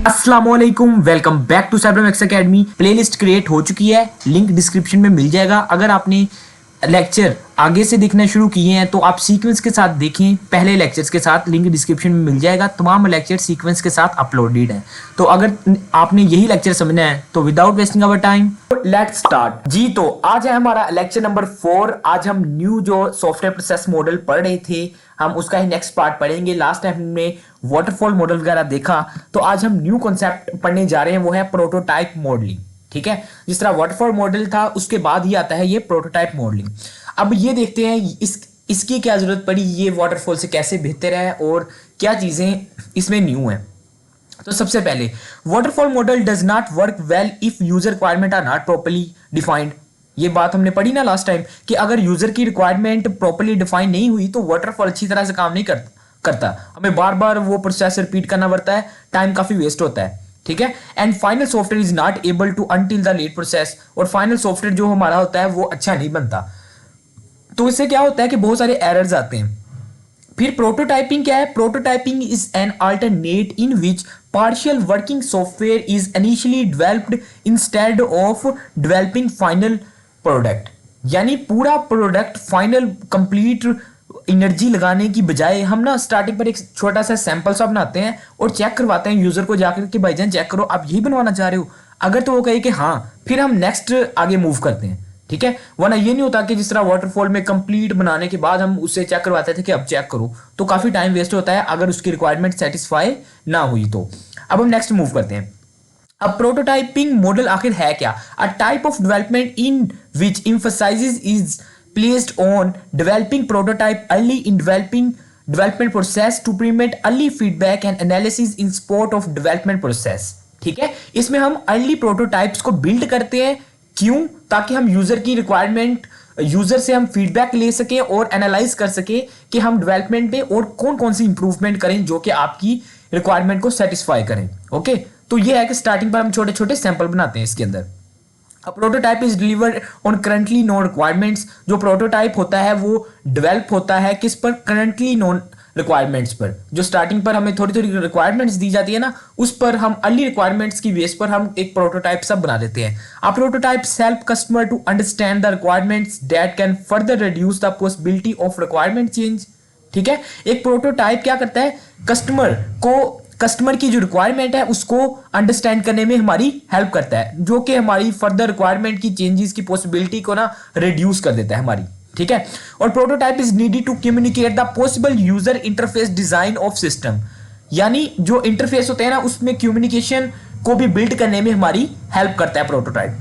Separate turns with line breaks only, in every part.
अस्सलामुअलैकुम, welcome back to Cybermax academy. Playlist create हो चुकी है, लिंक डिस्क्रिप्शन में मिल जाएगा। अगर आपने लेक्चर आगे से देखना शुरू किए हैं तो आप सीक्वेंस के साथ देखें, पहले लेक्चर्स के साथ लिंक डिस्क्रिप्शन में मिल जाएगा। तमाम लेक्चर सीक्वेंस के साथ अपलोडेड हैं। तो अगर आपने यही लेक्चर समझना है तो without wasting our time let's start ji. तो आज है हमारा लेक्चर नंबर 4। आज हम न्यू जो सॉफ्टवेयर प्रोसेस मॉडल पढ़ रहे थे, हम उसका ही नेक्स्ट पार्ट पढ़ेंगे। लास्ट टाइम हमने वाटरफॉल मॉडल वगैरह देखा, तो आज हम न्यू कॉन्सेप्ट पढ़ने जा रहे हैं, वो है प्रोटोटाइप मॉडलिंग। ठीक है, जिस तरह वाटरफॉल मॉडल था उसके बाद ही आता है ये प्रोटोटाइप मॉडलिंग। अब ये देखते हैं इसकी क्या जरूरत पड़ी, ये वाटरफॉल से कैसे बेहतर है और क्या चीजें इसमें न्यू हैं। तो सबसे पहले, waterfall model does not work well if user requirement are not properly defined. ये बात हमने पढ़ी ना लास्ट टाइम कि अगर यूजर की रिक्वायरमेंट प्रॉपर्ली डिफाइन नहीं हुई तो वाटरफॉल अच्छी तरह से काम नहीं करता। हमें बार बार वो प्रोसेस रिपीट करना पड़ता है, टाइम काफी वेस्ट होता है। ठीक है, and final software is not able to until the late process. और फाइनल सॉफ्टवेयर जो हमारा होता है वो अच्छा नहीं बनता। तो इससे क्या होता है कि बहुत सारे एरर्स आते हैं। फिर प्रोटोटाइपिंग क्या है? Prototyping is an alternate in which partial working software is initially developed instead of developing final product. यानी पूरा प्रोडक्ट फाइनल कंप्लीट एनर्जी लगाने की बजाय हम ना स्टार्टिंग पर एक छोटा सा सैंपल सा बनाते हैं और चेक करवाते हैं यूजर को जाकर कि भाईजान चेक करो, आप यही बनवाना चाह रहे हो। अगर तो वो कहे कि हाँ, फिर हम नेक्स्ट आगे मूव करते हैं। ठीक है, वरना ये नहीं होता कि जिस तरह वाटरफॉल में कंप्लीट बनाने के बाद हम उससे चेक करवाते थे कि अब चेक करो, तो काफी टाइम वेस्ट होता है अगर उसकी रिक्वायरमेंट सेटिस्फाई ना हुई तो। अब हम नेक्स्ट मूव करते हैं। अब प्रोटोटाइपिंग मॉडल आखिर है क्या? A type of development in which emphasises is placed on developing prototype early in development process to prevent early feedback and analysis in support of development process। ठीक है, इसमें हम अर्ली प्रोटोटाइप्स को build करते हैं। क्यों? ताकि हम यूजर की रिक्वायरमेंट, यूजर से हम फीडबैक ले सकें और एनालाइज कर सकें कि हम डेवलपमेंट पे और कौन कौन सी इंप्रूवमेंट करें जो कि आपकी रिक्वायरमेंट को सेटिस्फाई करें। ओके, तो ये है कि स्टार्टिंग पर हम छोटे छोटे सैंपल बनाते हैं इसके अंदर। Prototype is delivered on currently known requirements. जो प्रोटोटाइप होता है वो डेवलप होता है किस पर? करंटली नोन रिक्वायरमेंट्स पर। जो स्टार्टिंग पर हमें थोड़ी थोड़ी रिक्वायरमेंट्स दी जाती है ना, उस पर हम अर्ली रिक्वायरमेंट्स की बेस पर हम एक प्रोटोटाइप सब बना देते हैं। A prototype help customer to understand the requirements that can further reduce the possibility of requirement change. ठीक है, एक प्रोटोटाइप क्या करता है? कस्टमर की जो रिक्वायरमेंट है उसको अंडरस्टैंड करने में हमारी हेल्प करता है, जो कि हमारी फर्दर रिक्वायरमेंट की चेंजेस की पॉसिबिलिटी को ना रिड्यूस कर देता है हमारी। ठीक है, और prototype is needed to communicate the possible user interface design of system. यानी जो इंटरफेस होते हैं ना, उसमें कम्युनिकेशन को भी बिल्ड करने में हमारी हेल्प करता है प्रोटोटाइप।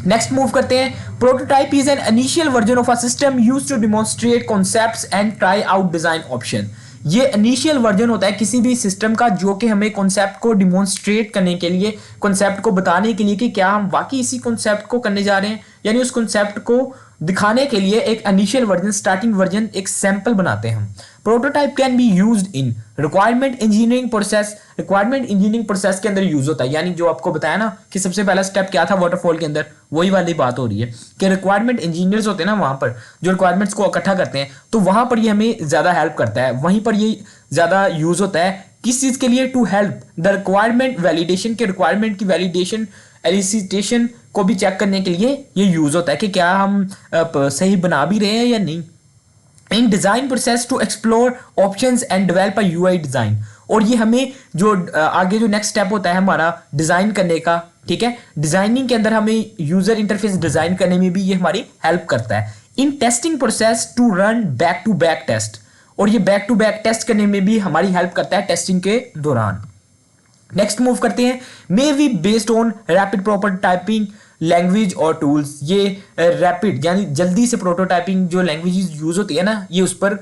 नेक्स्ट मूव करते हैं। Prototype is an initial version of a system used to demonstrate concepts and try out design option. ये इनिशियल वर्जन होता है किसी भी सिस्टम का, जो कि हमें कॉन्सेप्ट को डिमॉन्स्ट्रेट करने के लिए, कॉन्सेप्ट को बताने के लिए कि क्या हम वाकई इसी कॉन्सेप्ट को करने जा रहे हैं। यानी उस कॉन्सेप्ट को दिखाने के लिए एक इनिशियल वर्जन, स्टार्टिंग वर्जन, एक सैंपल बनाते हैं हम। Prototype can be used in requirement engineering process. Requirement engineering process के अंदर यूज होता है। यानी जो आपको बताया ना कि सबसे पहला स्टेप क्या था वाटरफॉल के अंदर, वही वाली बात हो रही है कि रिक्वायरमेंट इंजीनियर्स होते हैं ना, वहां पर जो रिक्वायरमेंट्स को इकट्ठा करते हैं, तो वहां पर ये हमें ज्यादा हेल्प करता है। वहीं पर ये ज्यादा यूज होता है किस चीज के लिए? To help the requirement validation के, रिक्वायरमेंट की वैलिडेशन, एलिसिटेशन को भी चेक करने के लिए ये यूज होता है कि क्या हम सही बना भी रहे हैं या नहीं। In design process to explore options and develop a UI design. और ये हमें जो आगे जो नेक्स्ट स्टेप होता है हमारा डिजाइन करने का, ठीक है, डिजाइनिंग के अंदर हमें यूजर इंटरफेस डिजाइन करने में भी ये हमारी हेल्प करता है। In testing process to run back to back test. और ये बैक टू बैक टेस्ट करने में भी हमारी हेल्प करता है टेस्टिंग के दौरान। नेक्स्ट मूव करते हैं। May be based on rapid prototyping language और टूल्स। ये रैपिड यानी जल्दी से प्रोटोटाइपिंग जो लैंग्वेजेस यूज होती है ना, ये उस पर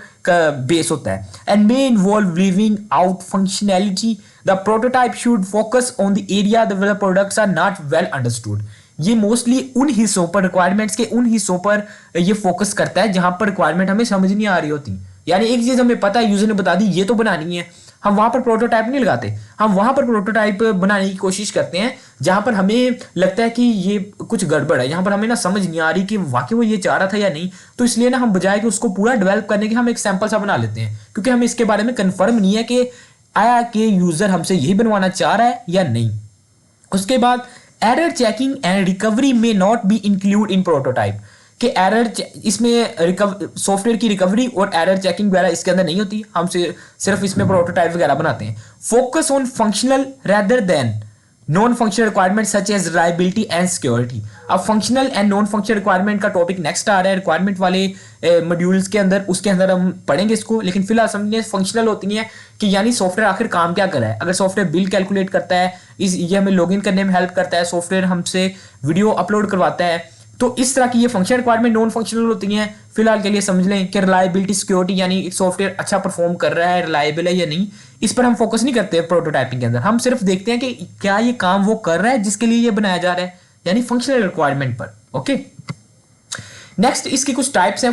बेस होता है। And may involve leaving out functionality. The prototype should focus on the area the products are not well understood. ये मोस्टली उन हिस्सों पर, रिक्वायरमेंट्स के उन हिस्सों पर ये फोकस करता है जहां पर रिक्वायरमेंट हमें समझ नहीं आ रही होती। यानी एक चीज हमें पता है, यूजर ने बता दी ये तो बनानी है, हम वहां पर प्रोटोटाइप नहीं लगाते। हम वहां पर प्रोटोटाइप बनाने की कोशिश करते हैं जहां पर हमें लगता है कि ये कुछ गड़बड़ है, यहाँ पर हमें ना समझ नहीं आ रही कि वाकई वो ये चाह रहा था या नहीं। तो इसलिए ना हम बजाय कि उसको पूरा डेवलप करने के हम एक सैंपल सा बना लेते हैं, क्योंकि हमें इसके बारे में कंफर्म नहीं है कि आया कि यूजर हमसे यही बनवाना चाह रहा है या नहीं। उसके बाद एरर चेकिंग एंड रिकवरी में not be include in prototype, कि एरर इसमें सॉफ्टवेयर की रिकवरी और एरर चेकिंग वगैरह इसके अंदर नहीं होती, हम सिर्फ इसमें प्रोटोटाइप वगैरह बनाते हैं। Focus on functional rather than non functional requirement such as reliability and security. अब functional and non functional requirement का टॉपिक नेक्स्ट आ रहा है रिक्वायरमेंट वाले मॉड्यूल्स के अंदर, उसके अंदर हम पढ़ेंगे इसको। लेकिन फिलहाल समझिए फंक्शनल होती है कि यानी सॉफ्टवेयर आखिर काम क्या कर रहा है। अगर सॉफ्टवेयर बिल कैलकुलेट करता है, ये हमें लॉगिन करने में हेल्प करता है, सॉफ्टवेयर हमसे वीडियो अपलोड करवाता है, तो इस तरह की ये फंक्शनल रिक्वायरमेंट नॉन फंक्शनल होती हैं। फिलहाल के लिए समझ लें कि रिलायबिलिटी सिक्योरिटी यानी एक सॉफ्टवेयर अच्छा परफॉर्म कर रहा है, रिलायबल है या नहीं, इस पर हम फोकस नहीं करते प्रोटोटाइपिंग के अंदर। हम सिर्फ देखते हैं कि क्या ये काम वो कर रहा है जिसके लिए ये बनाया जा रहा है, यानी फंक्शनल रिक्वायरमेंट पर। ओके, नेक्स्ट इसकी कुछ टाइप्स हैं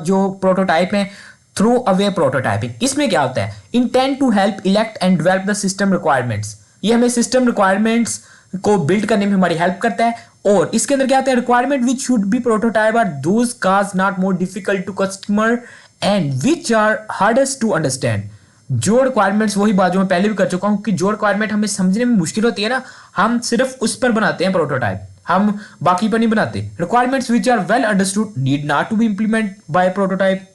जो प्रोटोटाइप हैं। थ्रो अवे प्रोटोटाइपिंग, इसमें क्या होता है, intent to help elicit and develop the system requirements, ये हमें सिस्टम रिक्वायरमेंट्स को बिल्ड करने में हमारी हेल्प करता है। और इसके अंदर क्या होता है, requirement which should be prototype are those cause not more difficult to customer and which are hardest to understand. जो रिक्वायरमेंट्स, वही बात जो मैं पहले भी कर चुका हूं कि जो रिक्वायरमेंट हमें समझने में मुश्किल होती है ना, हम सिर्फ उस पर बनाते हैं प्रोटोटाइप, हम बाकी पर नहीं बनाते। Requirements which are well understood need not to be implement by prototype,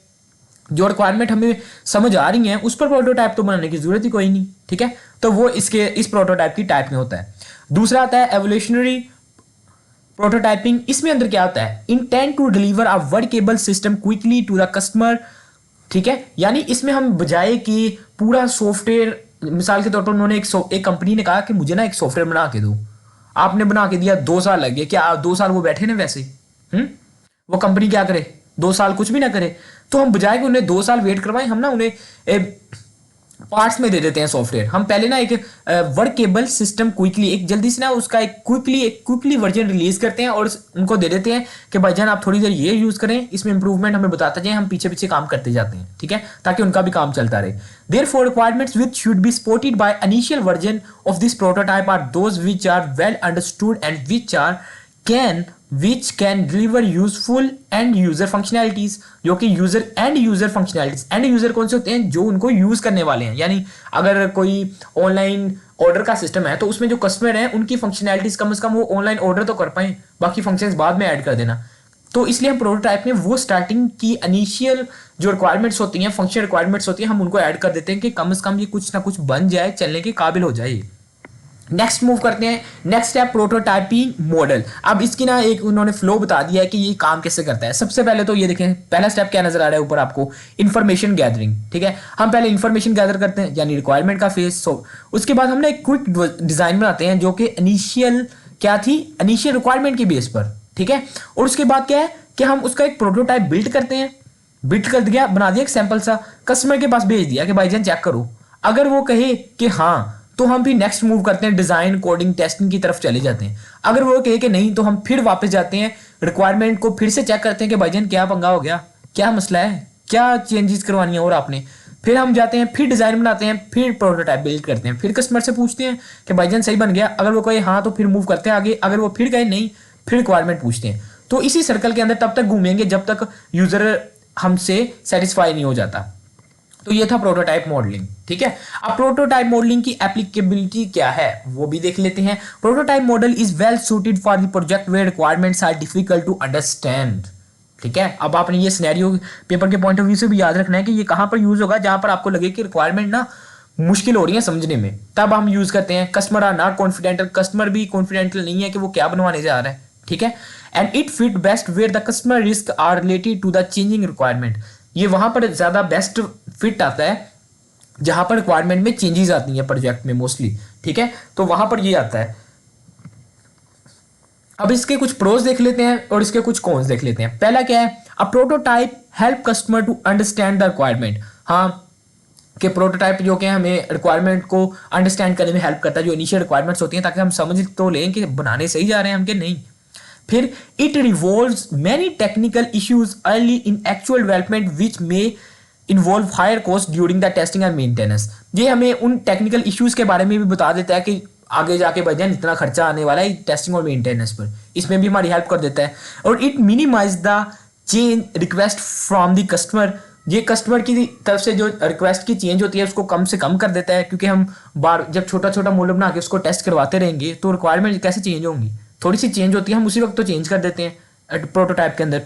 जो रिक्वायरमेंट हमें समझ आ रही है उस पर प्रोटोटाइप तो बनाने की जरूरत ही कोई नहीं, ठीक है। तो वो इस प्रोटोटाइप की टाइप में होता है। दूसरा आता है एवोल्यूशनरी प्रोटोटाइपिंग, इसमें अंदर क्या होता है, intent to deliver a workable system quickly to the customer, ठीक है। यानी इसमें हम बजाय कि पूरा सॉफ्टवेयर, मिसाल के तौर पर उन्होंने एक कंपनी ने कहा कि मुझे ना एक सॉफ्टवेयर बना के दो, आपने बना के दिया, 2 साल लग गए, क्या 2 साल वो बैठे ना वैसे वो कंपनी क्या करे, 2 साल कुछ भी ना करे। तो हम बजाय कि उन्हें 2 साल वेट करवाएं, हम ना उन्हें पार्ट्स में दे देते हैं सॉफ्टवेयर। हम पहले ना एक वर्केबल सिस्टम क्विकली, एक जल्दी से ना उसका एक क्विकली वर्जन रिलीज करते हैं और उनको दे देते हैं कि भाईजान आप थोड़ी देर ये यूज करें, इसमें इंप्रूवमेंट हमें बताते जाए, हम पीछे पीछे काम करते जाते हैं, ठीक है, ताकि उनका भी काम चलता रहे। Therefore, requirements which should be supported by initial version of this prototype are those which are well understood and which can deliver useful end user functionalities, जो कि user and user functionalities, and user कौन से होते हैं, जो उनको use करने वाले हैं। यानी अगर कोई ऑनलाइन ऑर्डर का सिस्टम है तो उसमें जो कस्टमर हैं उनकी फंक्शनैलिटीज कम से कम वो ऑनलाइन ऑर्डर तो कर पाए, बाकी फंक्शंस बाद में ऐड कर देना। तो इसलिए हम प्रोटोटाइप में वो स्टार्टिंग की इनिशियल जो रिक्वायरमेंट्स होती हैं, फंक्शन रिक्वायरमेंट्स होती हैं, हम उनको ऐड कर देते हैं कि कम से कम ये कुछ ना कुछ बन जाए, चलने के काबिल हो जाए। नेक्स्ट मूव करते हैं, नेक्स्ट है प्रोटोटाइपिंग मॉडल। अब इसकी ना एक उन्होंने फ्लो बता दिया है कि ये काम कैसे करता है। सबसे पहले तो ये देखें, पहला स्टेप क्या नजर आ रहा है ऊपर आपको, इन्फॉर्मेशन गैदरिंग, ठीक है। हम पहले इन्फॉर्मेशन गैदर करते हैं यानी रिक्वायरमेंट का फेस। उसके बाद हमने एक क्विक डिजाइन बनाते हैं जो कि इनिशियल क्या थी, इनिशियल रिक्वायरमेंट की बेस पर, ठीक है। और उसके बाद क्या है कि हम उसका एक प्रोटोटाइप बिल्ड करते हैं, बिल्ड कर दिया, बना दिया एक सैंपल सा, कस्टमर के पास भेज दिया कि भाईजान चेक करो। अगर वो कहे कि हाँ, तो हम भी नेक्स्ट मूव करते हैं, डिजाइन कोडिंग टेस्टिंग की तरफ चले जाते हैं। अगर वो कहे कि नहीं, तो हम फिर वापस जाते हैं, रिक्वायरमेंट को फिर से चेक करते हैं कि भाईजान क्या पंगा हो गया, क्या मसला है, क्या चेंजेस करवानी है और आपने। फिर हम जाते हैं, फिर डिजाइन बनाते हैं, फिर प्रोटोटाइप बिल्ड करते हैं, फिर कस्टमर से पूछते हैं कि भाईजान सही बन गया। अगर वो कहे हाँ, तो फिर मूव करते हैं आगे। अगर वो फिर कहे नहीं, फिर रिक्वायरमेंट पूछते हैं। तो इसी सर्कल के अंदर तब तक घूमेंगे जब तक यूजर हमसे सेटिस्फाई नहीं हो जाता। तो ये था प्रोटोटाइप मॉडलिंग, ठीक है। अब प्रोटोटाइप मॉडलिंग की एप्लीकेबिलिटी क्या है वो भी देख लेते हैं। Prototype model is well suited for the project where requirements are difficult to understand, ठीक है। अब आपने ये सिनेरियो पेपर के पॉइंट ऑफ व्यू से भी याद रखना है कि ये कहां पर यूज होगा, जहां पर आपको लगे कि रिक्वायरमेंट ना मुश्किल हो रही है समझने में, तब हम यूज करते हैं। कस्टमर आर नॉट कॉन्फिडेंटल, कस्टमर भी कॉन्फिडेंटल नहीं है कि वो क्या बनवाने जा रहा है, ठीक है। And it fit best where the customer risk are related to the changing requirement, ये वहां पर ज्यादा बेस्ट फिट आता है जहां पर रिक्वायरमेंट में चेंजेस आती हैं प्रोजेक्ट में मोस्टली, ठीक है। तो वहां पर ये आता है। अब इसके कुछ प्रोज देख लेते हैं और इसके कुछ कॉन्स देख लेते हैं। पहला क्या है, a prototype help customer to understand the requirement, हाँ कि प्रोटोटाइप जो कि हमें रिक्वायरमेंट को अंडरस्टैंड करने में हेल्प करता है, जो इनिशियल रिक्वायरमेंट्स होती हैं, ताकि हम समझ तो लें कि बनाने सही जा रहे हैं हम कि नहीं। फिर it revolves many technical issues early in actual development which में involve higher cost during the testing and maintenance, ये हमें उन टेक्निकल इश्यूज के बारे में भी बता देता है कि आगे जाके भाईजान इतना खर्चा आने वाला है टेस्टिंग और मेंटेनेंस पर, इसमें भी हमारी हेल्प कर देता है। और it minimise the change request from the customer, ये कस्टमर की तरफ से जो रिक्वेस्ट की चेंज होती है उसको कम से कम कर देता है, क्योंकि हम बार जब छोटा छोटा मॉडल बना के उसको टेस्ट करवाते रहेंगे तो रिक्वायरमेंट कैसे चेंज होंगी, थोड़ी सी चेंज होती है, हम उसी वक्त तो चेंज कर देते हैं प्रोटोटाइप के अंदर।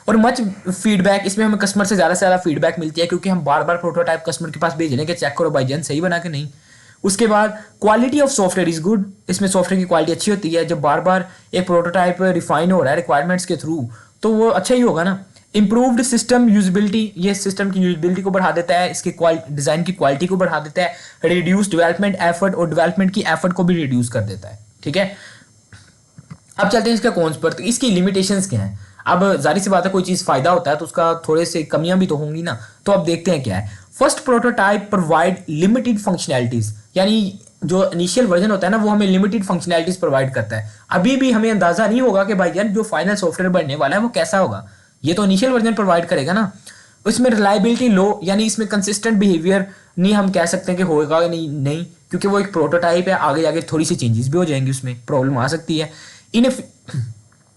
और मच फीडबैक, इसमें हमें कस्टमर से ज़्यादा फीडबैक मिलती है, क्योंकि हम बार बार प्रोटोटाइप कस्टमर के पास भेज रहे हैं कि चेक करो भाईजान सही बना के नहीं। उसके बाद quality of software is good, इसमें सॉफ्टवेयर की क्वालिटी अच्छी होती है। जब बार बार एक प्रोटोटाइप रिफाइन हो रहा है रिक्वायरमेंट्स के थ्रू तो वो अच्छा ही होगा ना। इंप्रूव्ड सिस्टम यूजिबिलिटी, ये सिस्टम की यूजिबिलिटी को बढ़ा देता है, इसके डिज़ाइन की क्वालिटी को बढ़ा देता है। रिड्यूस डेवलपमेंट एफर्ट, और डेवलपमेंट की एफर्ट को भी रिड्यूस कर देता है। ठीक है, अब चलते हैं इसका कौन पर। तो इसकी लिमिटेशंस क्या हैं। अब जाहिर सी बात है कोई चीज़ फ़ायदा होता है तो उसका थोड़े से कमियां भी तो होंगी ना। तो अब देखते हैं क्या है। First prototype provide limited functionalities, यानी जो इनिशियल वर्जन होता है ना वो हमें लिमिटेड फंक्शनैलिटीज़ प्रोवाइड करता है। अभी भी हमें अंदाज़ा नहीं होगा कि भाई यार जो फाइनल सॉफ्टवेयर बनने वाला है वो कैसा होगा, ये तो इनिशियल वर्जन प्रोवाइड करेगा ना। उसमें रिलायबिलिटी लो, यानी इसमें कंसिस्टेंट बिहेवियर नहीं हम कह सकते कि होगा नहीं, क्योंकि वो एक प्रोटोटाइप है, आगे आगे थोड़ी सी चेंजेस भी हो जाएंगी, उसमें प्रॉब्लम आ सकती है।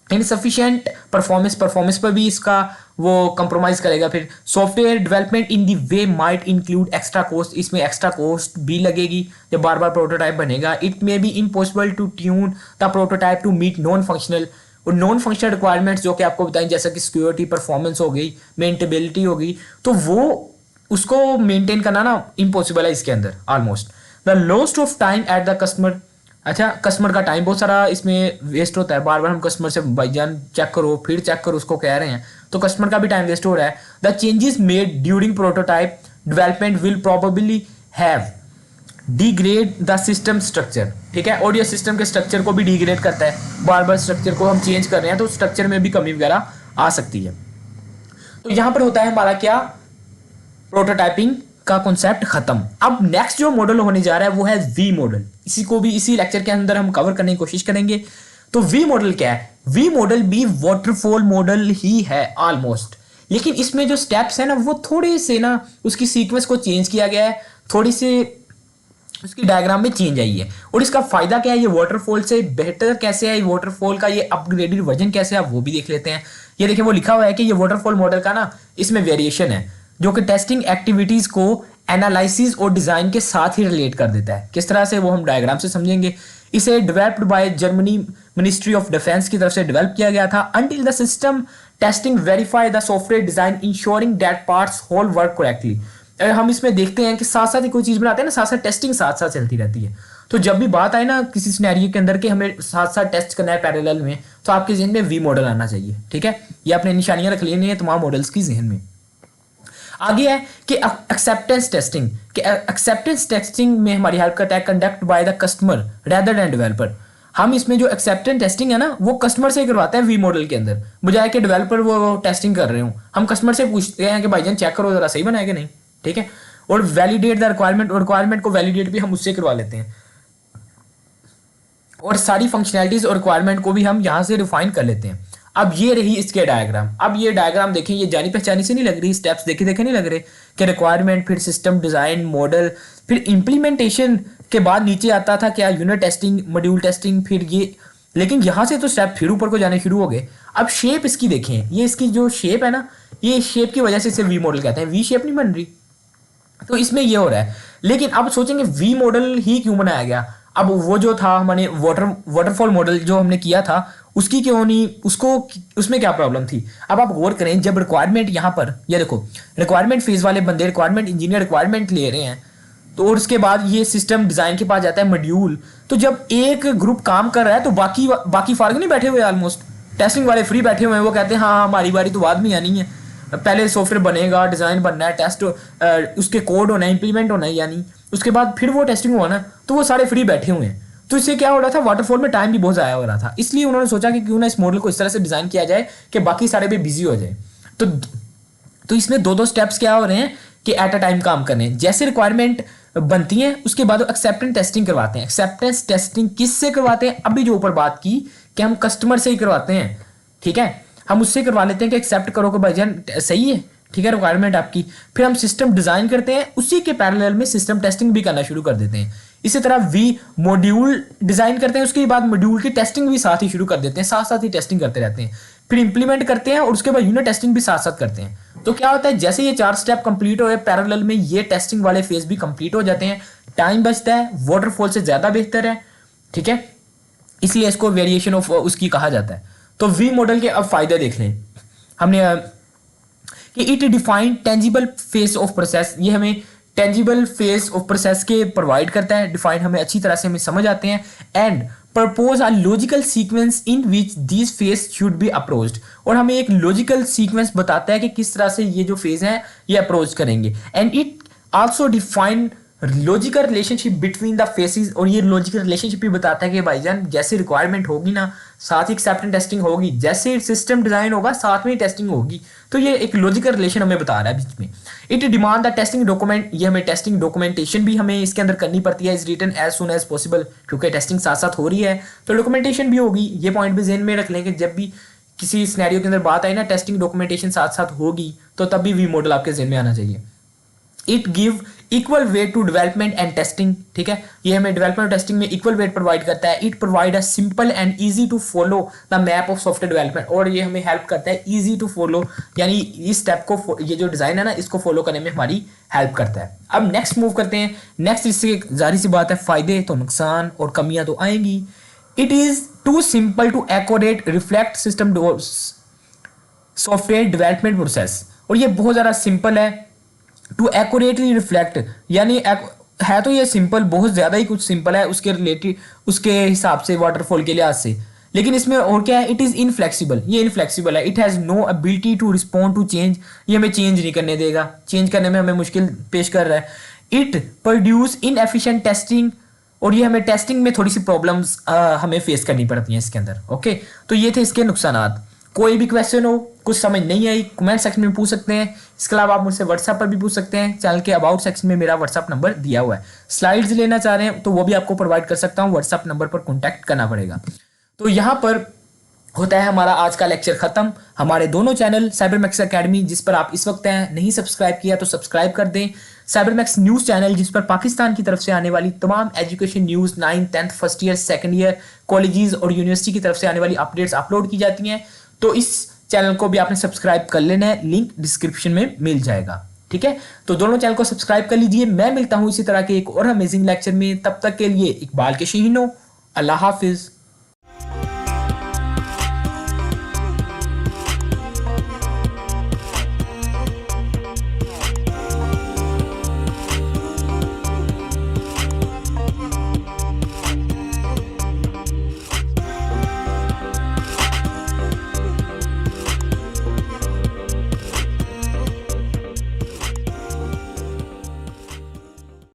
इनसफिशिएंट परफॉर्मेंस पर भी इसका वो कंप्रोमाइज करेगा। फिर software development in the way might include extra cost, इसमें एक्स्ट्रा कॉस्ट भी लगेगी जब बार बार प्रोटोटाइप बनेगा। It may be impossible to tune the prototype to meet non functional, और नॉन फंक्शनल रिक्वायरमेंट्स जो कि आपको बताएं, जैसा कि सिक्योरिटी, परफॉर्मेंस हो गई, मेंटेनेबिलिटी हो गई, तो वो उसको मेंटेन करना ना इम्पॉसिबल है इसके अंदर almost. The lost of time at the customer, अच्छा कस्टमर का टाइम बहुत सारा इसमें वेस्ट होता है, बार बार हम कस्टमर से भाईजान चेक करो फिर चेक करो उसको कह रहे हैं, तो कस्टमर का भी टाइम वेस्ट हो रहा है। The changes made during prototype development will probably have degrade the system structure, ठीक है, और ये सिस्टम के स्ट्रक्चर को भी डिग्रेड करता है। बार बार स्ट्रक्चर को हम चेंज कर रहे हैं तो स्ट्रक्चर में भी कमी वगैरह आ सकती है। तो यहां पर होता है हमारा क्या, प्रोटोटाइपिंग का कॉन्सेप्ट खत्म। अब नेक्स्ट जो मॉडल होने जा रहा है वो है वी मॉडल, इसी को भी इसी लेक्चर के अंदर हम कवर करने की कोशिश करेंगे। तो वी मॉडल क्या है, वी मॉडल भी वाटरफॉल मॉडल ही है ऑलमोस्ट, लेकिन इसमें जो स्टेप्स है ना वो थोड़े से ना उसकी सीक्वेंस को चेंज किया गया है, थोड़ी सी उसकी डायग्राम में चेंज आई है। और इसका फायदा क्या है, ये वाटरफॉल से बेहतर कैसे है, वाटरफॉल का ये अपग्रेडेड वर्जन कैसे है वो भी देख लेते हैं। ये देखिए वो लिखा हुआ है कि ये वाटरफॉल मॉडल का ना इसमें वेरिएशन है जो कि टेस्टिंग एक्टिविटीज को एनालिसिस और डिजाइन के साथ ही रिलेट कर देता है। किस तरह से वो हम डायग्राम से समझेंगे। इसे developed by Germany ministry of defence की तरफ से डेवलप किया गया था। Until the system testing verify the software design ensuring that parts whole work correctly. हम इसमें देखते हैं कि साथ साथ ही कोई चीज बनाते हैं ना, साथ साथ टेस्टिंग साथ साथ चलती रहती है। तो जब भी बात आए ना किसी सिनेरियो के अंदर कि हमें साथ साथ टेस्ट करना है पैरेलल में, तो आपके जहन में वी मॉडल आना चाहिए। ठीक है, ये आपने निशानियां रख लेनी है तमाम मॉडल्स की जहन में। आगे है कि एक्सेप्टेंस टेस्टिंग, कि एक्सेप्टेंस टेस्टिंग में हमारी हेल्प करता है conduct by the customer rather than developer. हम इसमें जो एक्सेप्टेंस टेस्टिंग है ना वो कस्टमर से करवाते हैं वी मॉडल के अंदर, बजाय कि डेवलपर वो टेस्टिंग कर रहे हो। हम कस्टमर से पूछते हैं कि भाईजान चेक करो जरा सही बना है कि नहीं। ठीक है, और वैलिडेट द रिक्वायरमेंट, और रिक्वायरमेंट को वैलिडेट भी हम उससे करवा लेते हैं, और सारी फंक्शनैलिटीज और रिक्वायरमेंट को भी हम यहाँ से रिफाइन कर लेते हैं। अब ये रही इसके डायग्राम। अब ये डायग्राम देखें, ये जानी पहचानी से नहीं लग रही, स्टेप्स देखे देखे नहीं लग रहे कि रिक्वायरमेंट, फिर सिस्टम डिजाइन, मॉडल, फिर इंप्लीमेंटेशन के बाद नीचे आता था क्या, यूनिट टेस्टिंग, मॉड्यूल टेस्टिंग, फिर ये। लेकिन यहाँ से तो स्टेप फिर ऊपर को जाने शुरू हो गए। अब शेप इसकी देखें, ये इसकी जो शेप है ना, ये शेप की वजह से इसे वी मॉडल कहते हैं। वी शेप नहीं बन रही, तो इसमें ये हो रहा है। लेकिन अब सोचेंगे वी मॉडल ही क्यों बनाया गया। अब वो जो था हमने वाटरफॉल मॉडल जो हमने किया था उसकी क्यों नहीं, उसको उसमें क्या प्रॉब्लम थी। अब आप गौर करें, जब रिक्वायरमेंट यहाँ पर ये देखो, रिक्वायरमेंट फेज वाले बंदे, रिक्वायरमेंट इंजीनियर रिक्वायरमेंट ले रहे हैं, तो और उसके बाद ये सिस्टम डिजाइन के पास जाता है मॉड्यूल। तो जब एक ग्रुप काम कर रहा है तो बाकी फार्ग नहीं बैठे हुए, ऑलमोस्ट टेस्टिंग वाले फ्री बैठे हुए हैं। वो कहते हैं हाँ हमारी बारी तो बाद में आनी है, पहले सॉफ्टवेयर बनेगा, डिजाइन बनना है, टेस्ट उसके कोड होना है, इंप्लीमेंट होना है, यानी उसके बाद फिर वो टेस्टिंग होना, तो वो सारे फ्री बैठे हुए हैं। तो इससे क्या हो रहा था, वाटरफॉल में टाइम भी बहुत ज़्यादा हो रहा था। इसलिए उन्होंने सोचा कि क्यों ना इस मॉडल को इस तरह से डिजाइन किया जाए कि बाकी सारे भी बिजी हो जाए। तो इसमें दो स्टेप्स क्या हो रहे हैं कि एट अ टाइम काम करने। जैसे रिक्वायरमेंट बनती है उसके बाद एक्सेप्टेंस टेस्टिंग करवाते हैं। एक्सेप्टेंस टेस्टिंग किससे करवाते हैं, अभी जो ऊपर बात की कि हम कस्टमर से ही करवाते हैं। ठीक है, हम उससे करवा लेते हैं कि एक्सेप्ट करो कि भाईजान सही है, ठीक है रिक्वायरमेंट आपकी। फिर हम सिस्टम डिजाइन करते हैं, उसी के पैरेलल में सिस्टम टेस्टिंग भी करना शुरू कर देते हैं। इसी तरह वी मॉड्यूल डिजाइन करते हैं, उसके बाद मॉड्यूल की टेस्टिंग भी साथ ही शुरू कर देते हैं, साथ साथ ही टेस्टिंग करते रहते हैं। फिर इंप्लीमेंट करते हैं और उसके बाद यूनिट टेस्टिंग भी साथ साथ करते हैं। तो क्या होता है, जैसे ये 4 स्टेप कंप्लीट हो गए पैरेलल में ये टेस्टिंग वाले फेज भी कंप्लीट हो जाते हैं, टाइम बचता है, वाटरफॉल से ज्यादा बेहतर है, ठीक है, इसलिए इसको वेरिएशन ऑफ उसकी कहा जाता है। तो वी मॉडल के अब फायदे देख लें हमने कि it defined tangible face of process, ये हमें टेंजिबल फेस ऑफ प्रोसेस के प्रोवाइड करता है, डिफाइन हमें अच्छी तरह से हमें समझ आते हैं, and propose a logical sequence in which this phase should be approached, और हमें एक लॉजिकल सीक्वेंस बताता है कि किस तरह से ये जो फेज है ये अप्रोच करेंगे, and it also define logical relationship between the faces, और ये लॉजिकल रिलेशनशिप भी बताता है कि भाईजान जैसे रिक्वायरमेंट होगी ना साथ ही एक्सेप्टेंस टेस्टिंग होगी, जैसे सिस्टम डिजाइन होगा साथ में टेस्टिंग होगी, तो ये एक लॉजिकल रिलेशन हमें बता रहा है बीच में। It demand the testing document, ये हमें टेस्टिंग डॉक्यूमेंटेशन भी हमें इसके अंदर करनी पड़ती है, is written as soon as possible, क्योंकि टेस्टिंग साथ साथ हो रही है तो डॉक्यूमेंटेशन भी होगी। ये पॉइंट भी ज़हन में रख लेंगे, जब भी किसी सिनेरियो के अंदर बात आई ना टेस्टिंग डॉक्यूमेंटेशन साथ साथ होगी तो तब भी वी मॉडल आपके ज़हन में आना चाहिए। It give equal weight to development and testing, ठीक है, ये हमें डेवलपमेंट और टेस्टिंग में इक्वल वेट प्रोवाइड करता है। It provide a simple and easy to follow the map of software development, और ये हमें हेल्प करता है इजी टू फॉलो, यानी इस स्टेप को, ये जो डिजाइन है ना इसको फॉलो करने में हमारी हेल्प करता है। अब नेक्स्ट मूव करते हैं, नेक्स्ट इससे जाहिर सी बात है फायदे तो नुकसान और कमियां तो आएंगी। It is too simple to accurate reflect system software development process, और ये बहुत ज़्यादा सिंपल है, टू एक्यूरेटली रिफ्लेक्ट, यानी है तो ये सिंपल, बहुत ज़्यादा ही कुछ सिंपल है उसके रिलेटेड, उसके हिसाब से वाटरफॉल के लिहाज से, लेकिन इसमें और क्या है, इट इज़ इनफ्लेक्सिबल, ये इनफ्लेक्सिबल है। It has no ability to respond to change, ये हमें चेंज नहीं करने देगा, चेंज करने में हमें मुश्किल पेश कर रहा है। इट प्रोड्यूस इनएफिशिएंट टेस्टिंग, और ये हमें टेस्टिंग में थोड़ी सी प्रॉब्लम्स हमें फेस करनी पड़ती हैं इसके अंदर। ओके, तो ये थे इसके नुकसानात। कोई भी क्वेश्चन हो, कुछ समझ नहीं आई, कमेंट सेक्शन में पूछ सकते हैं, इसके अलावा आप मुझसे व्हाट्सएप पर भी पूछ सकते हैं, चैनल के अबाउट सेक्शन में मेरा व्हाट्सएप नंबर दिया हुआ है। स्लाइड्स लेना चाह रहे हैं तो वो भी आपको प्रोवाइड कर सकता हूँ, व्हाट्सएप नंबर पर कॉन्टैक्ट करना पड़ेगा। तो यहाँ पर होता है हमारा आज का लेक्चर खत्म। हमारे दोनों चैनल साइबरमैक्स एकेडमी, जिस पर आप इस वक्त हैं, नहीं सब्सक्राइब किया तो सब्सक्राइब कर दें, साइबरमैक्स न्यूज़ चैनल जिस पर पाकिस्तान की तरफ से आने वाली तमाम education news 9th 10th first year second year colleges और यूनिवर्सिटी की तरफ से आने वाली अपडेट्स अपलोड की जाती हैं, तो इस चैनल को भी आपने सब्सक्राइब कर लेना है, लिंक डिस्क्रिप्शन में मिल जाएगा, ठीक है। तो दोनों चैनल को सब्सक्राइब कर लीजिए। मैं मिलता हूं इसी तरह के एक और अमेजिंग लेक्चर में, तब तक के लिए इकबाल के शीनो, अल्लाह हाफिज।